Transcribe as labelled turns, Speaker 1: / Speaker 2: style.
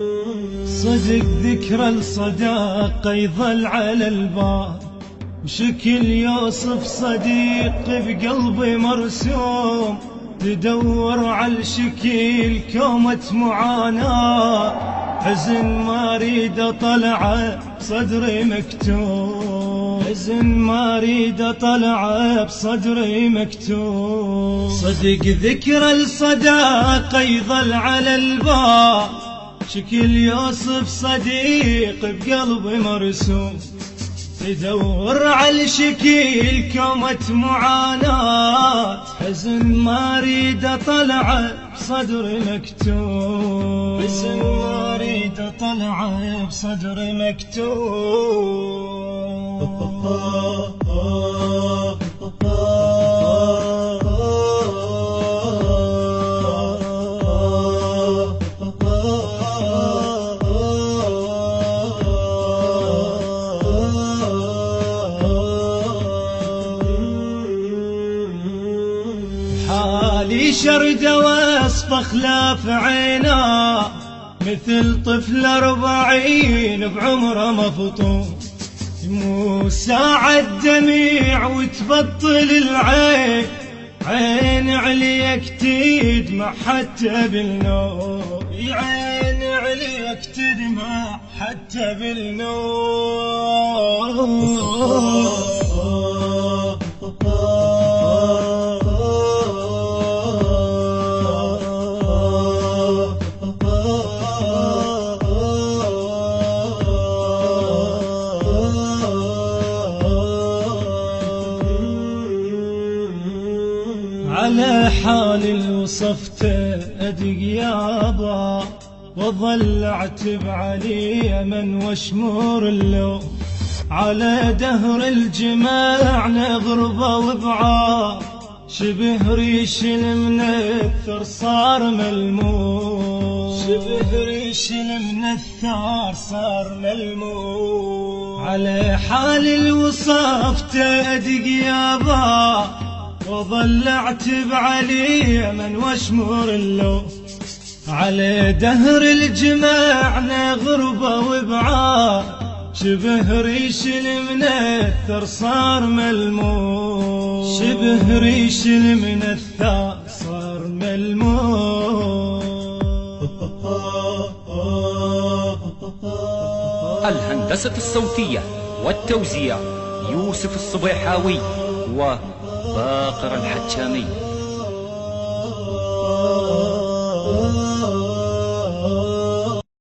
Speaker 1: صدق ذكرى الصداقة يظل على البال، وشكل يوصف صديق بقلبي مرسوم. تدور على الشكل كومة معاناة، حزن ما اريد اطلعه بصدري مكتوم، حزن ما اريد اطلعه بصدري مكتوم. صدق ذكرى الصداقة يظل على البال، شكل يوصف صديق بقلبي مرسوم. تدور على الشكل كومة معاناة، حزن ما اريد اطلعه بصدري مكتوب، حزن ما اريد اطلعه بصدري مكتوب. حالي شرد واصفى خلاف عينا، مثل طفل 40 بعمره مفطوم. مو ساعة دميع وتبطل العين، عين عليك تدمع حتى بالنوم، عين عليك تدمع حتى بالنوم. على حال وصفته أدق يابا، وظل أعتب عليه من واشمر اللوم. على دهر الجماع نغربه وبعاد، شبه ريش المنثر صار ملموم، شبه ريش المنثر صار ملموم. على حال وصفته أدق يابا، وظل اعتب عليه من واشمر اللوم. على دهر الجماع نغربه وبعاد، شبه ريش المنثر صار ملموم، شبه ريش المنثر صار ملموم.
Speaker 2: الهندسة الصوتية والتوزيع يوسف الصبيحاوي وباقر الحجامي.